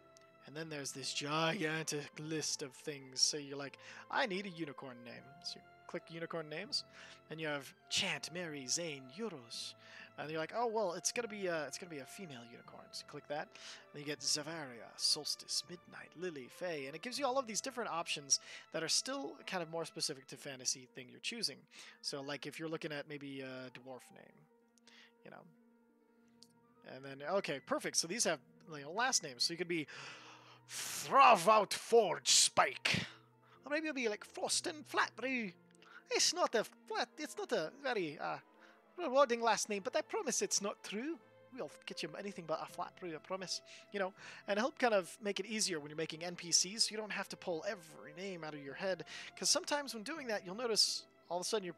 and then there's this gigantic list of things. So you're like, I need a unicorn name. So you click unicorn names, and you have Chant, Mary, Zane, Euros. And you're like, oh well, it's gonna be a female unicorn. So click that, and you get Zavaria, Solstice, Midnight, Lily, Fae, and it gives you all of these different options that are still kind of more specific to fantasy thing you're choosing. So like if you're looking at maybe a dwarf name, you know, and then okay, perfect. So these have, you know, last names. So you could be Thravout Forge Spike. Or maybe it'll be like frost and flatberry. It's not a very rewarding last name, but I promise it's not true. We'll get you anything but a flatberry, I promise. You know, and help kind of make it easier when you're making NPCs, so you don't have to pull every name out of your head. Because sometimes when doing that, you'll notice all of a sudden your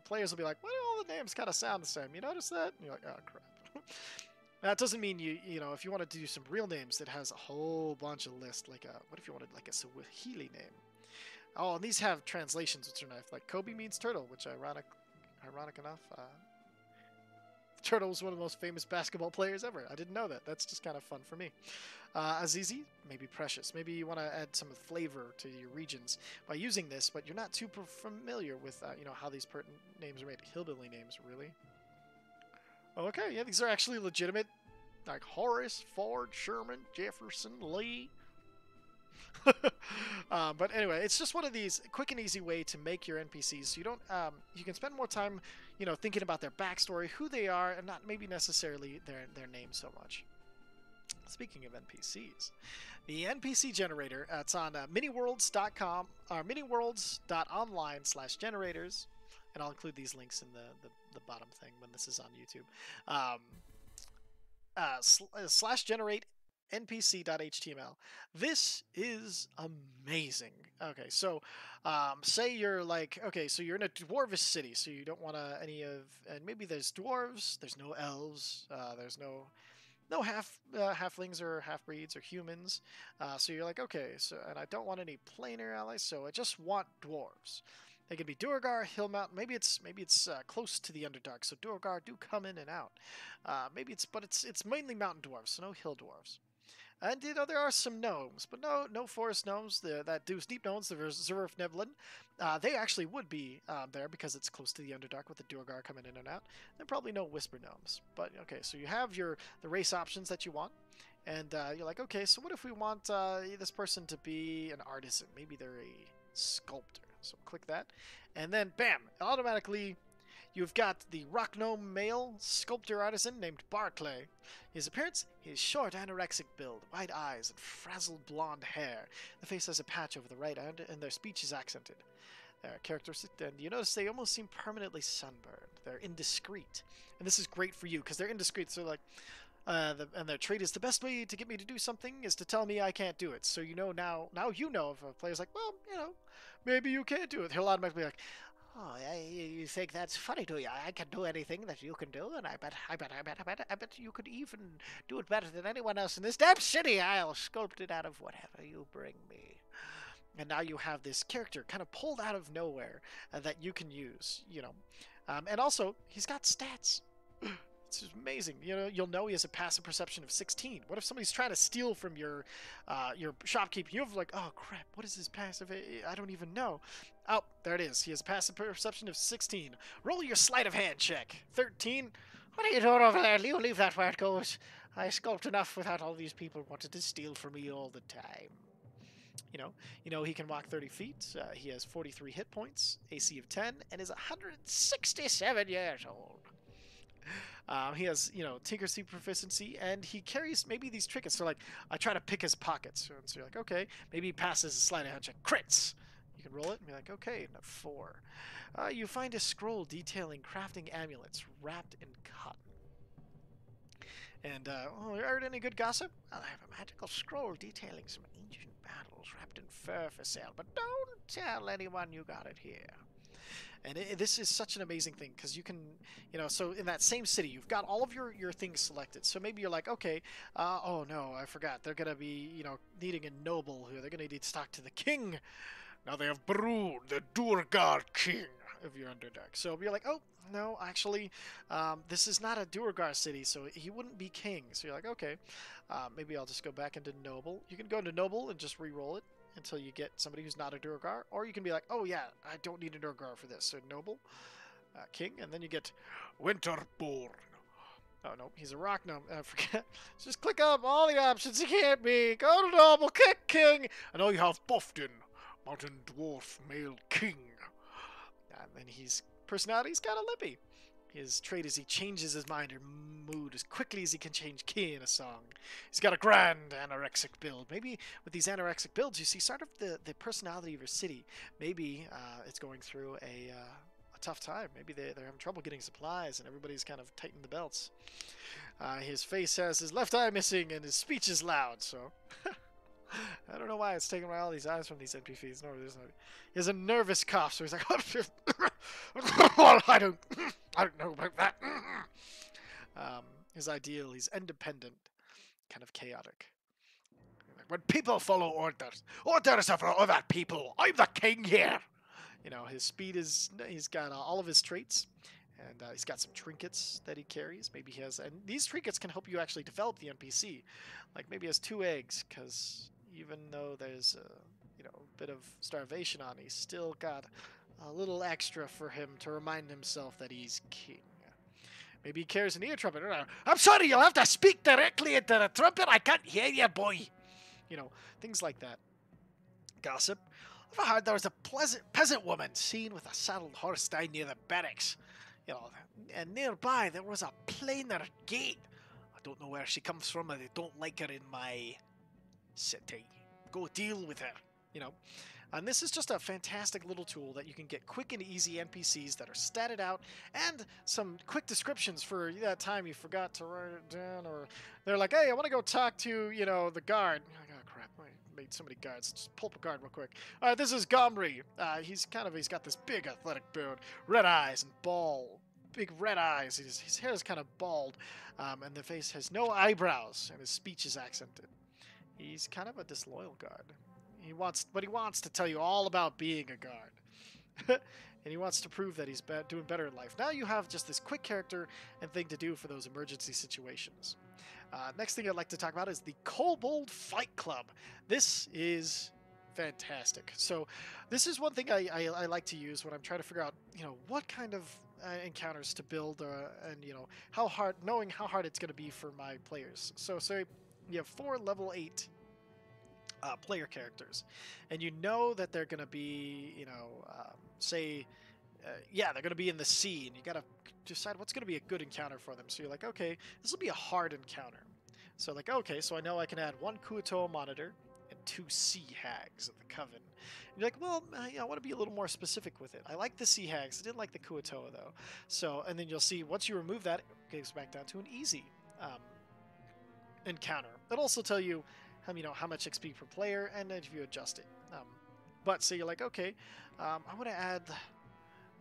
players will be like, why do all the names kind of sound the same? You notice that? And you're like, oh crap. That doesn't mean you know, if you want to do some real names that has a whole bunch of lists, like what if you wanted like a Swahili name? Oh, and these have translations which are nice. Like Kobe means turtle, which ironic enough. Turtle was one of the most famous basketball players ever. I didn't know that. That's just kind of fun for me. Azizi, maybe precious. Maybe you want to add some flavor to your regions by using this, but you're not too familiar with you know, how these pertinent names are made. Hillbilly names, really? Okay, yeah, these are actually legitimate. Like Horace, Ford, Sherman, Jefferson, Lee. But anyway, it's just one of these quick and easy way to make your NPCs. So you don't, you can spend more time, you know, thinking about their backstory, who they are, and not maybe necessarily their name so much. Speaking of NPCs, the NPC Generator, it's on miniworlds.com or miniworlds.online/generators, and I'll include these links in the bottom thing when this is on YouTube. /generate npc.html. This is amazing. Okay, so say you're like, okay, so you're in a dwarvish city, so you don't want any of, and maybe there's dwarves, there's no elves, there's no halflings or half-breeds or humans, so you're like, okay, so, and I don't want any planar allies, so I just want dwarves. They can be Duergar, Hill Mountain. Maybe it's close to the Underdark, so Duergar do come in and out. Maybe it's mainly mountain dwarves, so no hill dwarves. And you know, there are some gnomes, but no forest gnomes. That do steep gnomes, the Zeruf Nevlin, they actually would be there because it's close to the Underdark with the Duergar coming in and out. And probably no whisper gnomes. But okay, so you have the race options that you want, and you're like, okay, so what if we want this person to be an artisan? Maybe they're a sculptor. So click that, and then bam, automatically you've got the rock gnome male sculptor artisan named Barclay. His appearance, his short anorexic build, wide eyes, and frazzled blonde hair. The face has a patch over the right eye, and their speech is accented. Their characteristic, and you notice they almost seem permanently sunburned. They're indiscreet, and this is great for you because they're indiscreet. So like, and their trait is the best way to get me to do something is to tell me I can't do it. So you know now you know if a player's like, well, you know, maybe you can't do it. He'll automatically be like, oh, you think that's funny, do you? I can do anything that you can do, and I bet you could even do it better than anyone else in this damn city. I'll sculpt it out of whatever you bring me. And now you have this character kind of pulled out of nowhere that you can use, you know. And also, he's got stats. It's amazing. You know, you'll know he has a passive perception of 16. What if somebody's trying to steal from your shopkeep? You have like, oh crap, what is his passive? I don't even know. Oh, there it is. He has a passive perception of 16. Roll your sleight of hand check. 13. What are you doing over there? You leave that where it goes. I sculpt enough without all these people wanting to steal from me all the time. You know, he can walk 30 feet. He has 43 hit points, AC of 10, and is 167 years old. He has, you know, Tinker Seed proficiency, and he carries maybe these trinkets. So, like, I try to pick his pockets. So you're like, okay, maybe he passes a sleight of hand check. Crits! You can roll it and be like, okay, 4. You find a scroll detailing crafting amulets wrapped in cotton. And, oh, you heard any good gossip? Well, I have a magical scroll detailing some ancient battles wrapped in fur for sale, but don't tell anyone you got it here. And this is such an amazing thing because you can, you know, so in that same city, you've got all of your things selected. So maybe you're like, okay, oh no, I forgot. They're going to be, you know, needing a noble who they're going to need to talk to the king. Now they have Brood, the Duergar king of your Underdark. So you're like, oh, no, actually, this is not a Duergar city, so he wouldn't be king. So you're like, okay, maybe I'll just go back into noble. You can go into noble and just re-roll it until you get somebody who's not a Duergar, or you can be like, oh yeah, I don't need a Duergar for this. So noble, king, and then you get Winterborn. Oh no, he's a rock gnome. I forget. Just click up all the options. He can't be. Go to noble, kick king, and now you have Buffton, mountain dwarf male king. And then his personality's kind of lippy. His trait is he changes his mind or mood as quickly as he can change key in a song. He's got a grand anorexic build. Maybe with these anorexic builds, you see sort of the personality of your city. Maybe it's going through a tough time. Maybe they're having trouble getting supplies and everybody's kind of tightened the belts. His face has his left eye missing and his speech is loud, so... I don't know why it's taking away all these eyes from these NPCs. No, there's no... He has a nervous cough, so he's like... I don't know about that. His ideal, he's independent, kind of chaotic. When people follow orders, orders are for other people. I'm the king here. You know, his speed is... He's got all of his traits. And he's got some trinkets that he carries. Maybe he has... And these trinkets can help you actually develop the NPC. Like, maybe he has 2 eggs, because even though there's a bit of starvation on, he's still got a little extra for him to remind himself that he's king. Maybe he carries an ear trumpet. I'm sorry, you'll have to speak directly into the trumpet. I can't hear you, boy. You know, things like that. Gossip. I've heard there was a peasant woman seen with a saddled horse down near the barracks. You know, and nearby there was a plainer gate. I don't know where she comes from, and they don't like her in my city. Go deal with her, you know. And this is just a fantastic little tool that you can get quick and easy NPCs that are statted out, and some quick descriptions for that time you forgot to write it down, or they're like, hey, I want to go talk to, you know, the guard. Oh, crap, I made so many guards. Just pull up a guard real quick. All right, this is Gomri. He's got this big athletic build, red eyes and big red eyes. His hair is kind of bald, and the face has no eyebrows, and his speech is accented. He's kind of a disloyal guard. He wants to tell you all about being a guard. And he wants to prove that he's doing better in life. Now you have just this quick character and thing to do for those emergency situations. Next thing I'd like to talk about is the Kobold Fight Club. This is fantastic. So this is one thing I like to use when I'm trying to figure out, you know, what kind of encounters to build, and you know, knowing how hard it's going to be for my players. So you have 4 level 8 player characters, and you know that they're going to be, you know, they're going to be in the sea, and you got to decide what's going to be a good encounter for them. So you're like, okay, this will be a hard encounter. So like, okay, so I know I can add 1 Kuotoa monitor and 2 sea hags of the Coven. And you're like, well, I want to be a little more specific with it. I like the sea hags. I didn't like the Kuotoa though. So, and then you'll see once you remove that, it goes back down to an easy encounter. It'll also tell you, how much XP per player, and then if you adjust it. But say you're like, okay, I want to add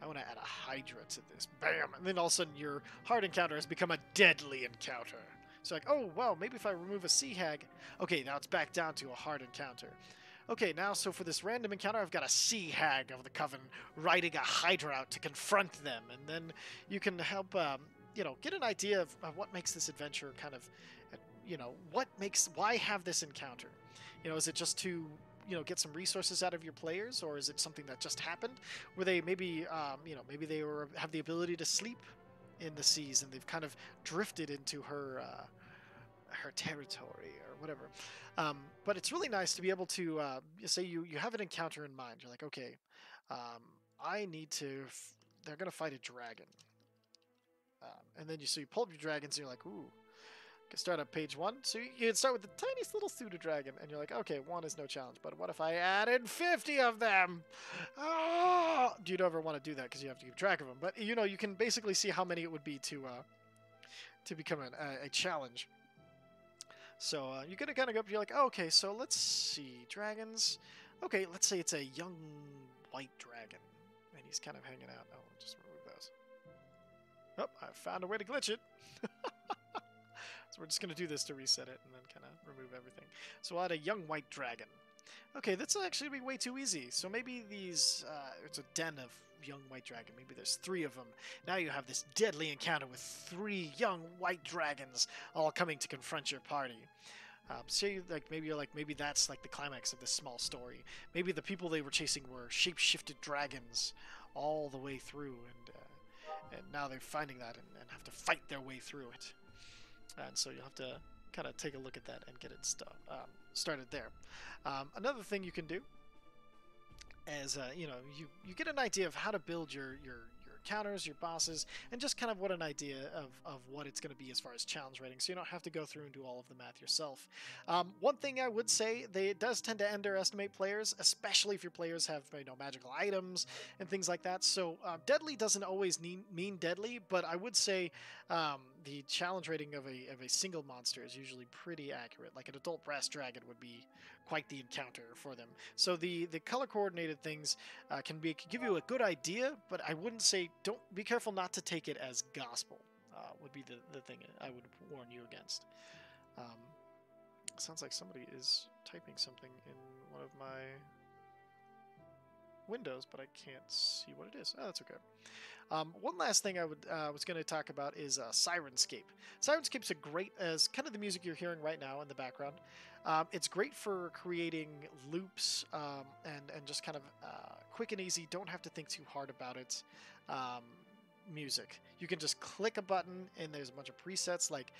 a Hydra to this. Bam! And then all of a sudden your hard encounter has become a deadly encounter. So like, oh, well, maybe if I remove a Sea Hag, okay, now it's back down to a hard encounter. Okay, now, so for this random encounter, I've got a Sea Hag of the Coven riding a Hydra out to confront them, and then you can help, get an idea of what makes this adventure kind of, why have this encounter? You know, is it just to, get some resources out of your players, or is it something that just happened, where they maybe, maybe they have the ability to sleep in the seas, and they've kind of drifted into her territory or whatever. But it's really nice to be able to say you have an encounter in mind. You're like, okay, they're gonna fight a dragon, and then you pull up your dragons, and you're like, ooh. You can start on page 1. So you can start with the tiniest little pseudo dragon, and you're like, okay, 1 is no challenge. But what if I added 50 of them? Oh! You don't ever want to do that because you have to keep track of them. But you can basically see how many it would be to become a challenge. So you're gonna kind of go up. You're like, oh, okay, so let's see, dragons. Okay, let's say it's a young white dragon, and he's kind of hanging out. Oh, just remove those. Oh, I found a way to glitch it. So we're just going to do this to reset it and then kind of remove everything. So we'll add a young white dragon. Okay, that's actually be way too easy. So maybe these, it's a den of young white dragon. Maybe there's 3 of them. Now you have this deadly encounter with 3 young white dragons all coming to confront your party. Maybe that's like the climax of this small story. Maybe the people they were chasing were shape-shifted dragons all the way through, and now they're finding that and have to fight their way through it. And so you'll have to kind of take a look at that and get it started there. Another thing you can do is, you get an idea of how to build your encounters, your bosses, and just kind of what an idea of what it's going to be as far as challenge rating, so you don't have to go through and do all of the math yourself. One thing I would say, it does tend to underestimate players, especially if your players have magical items and things like that. So deadly doesn't always mean deadly, but I would say the challenge rating of a single monster is usually pretty accurate. Like an adult brass dragon would be quite the encounter for them. So the color coordinated things can give you a good idea, but I wouldn't say, don't be careful not to take it as gospel. Would be the thing I would warn you against. Sounds like somebody is typing something in one of my windows, but I can't see what it is. Oh, that's okay. One last thing I was going to talk about is Sirenscape. Sirenscape's a great, as kind of the music you're hearing right now in the background. It's great for creating loops and just kind of quick and easy, don't have to think too hard about it. Music. You can just click a button and there's a bunch of presets, like,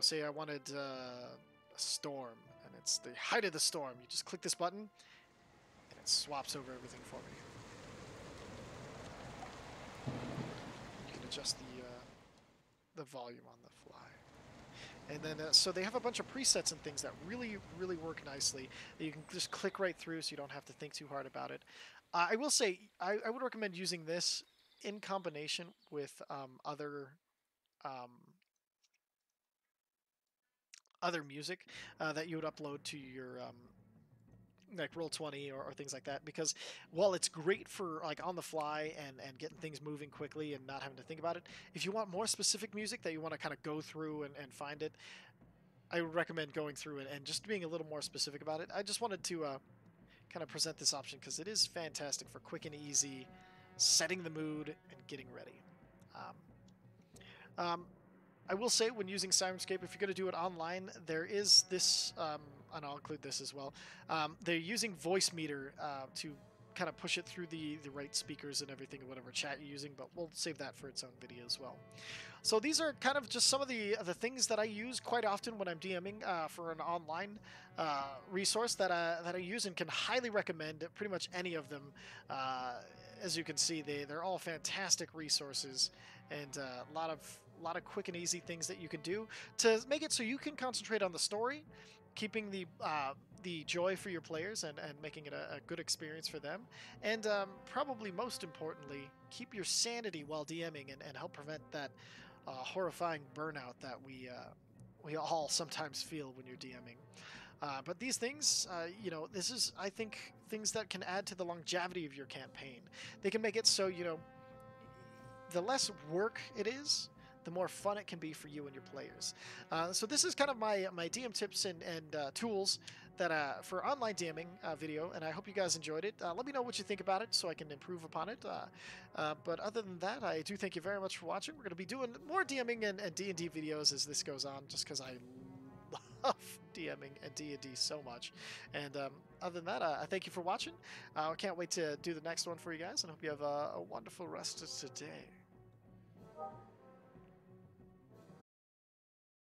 say I wanted a storm and it's the height of the storm. You just click this button and it swaps over everything for me. You can adjust the volume on the fly. And then, so they have a bunch of presets and things that really, really work nicely that you can just click right through so you don't have to think too hard about it. I will say, I would recommend using this in combination with other music that you would upload to your like Roll20 or things like that, because while it's great for like on the fly and getting things moving quickly and not having to think about it, if you want more specific music that you want to kind of go through and find it, I would recommend going through and just being a little more specific about it. I just wanted to kind of present this option because it is fantastic for quick and easy setting the mood and getting ready. I will say, when using Sirenscape, if you're going to do it online, there is this, and I'll include this as well, they're using voice meter to kind of push it through the right speakers and everything, whatever chat you're using, but we'll save that for its own video as well. So these are kind of just some of the things that I use quite often when I'm DMing for an online resource that I use and can highly recommend pretty much any of them. As you can see, they're all fantastic resources and a lot of quick and easy things that you can do to make it so you can concentrate on the story, keeping the joy for your players and making it a good experience for them, and probably most importantly, keep your sanity while DMing and help prevent that horrifying burnout that we all sometimes feel when you're DMing. But these things, this is, I think, things that can add to the longevity of your campaign. They can make it so, the less work it is, the more fun it can be for you and your players. So this is kind of my DM tips and tools that for online DMing video, and I hope you guys enjoyed it. Let me know what you think about it so I can improve upon it. But other than that, I do thank you very much for watching. We're going to be doing more DMing and D&D videos as this goes on, just because I love DMing and D&D so much. And other than that, I thank you for watching. I can't wait to do the next one for you guys, and hope you have a wonderful rest of today.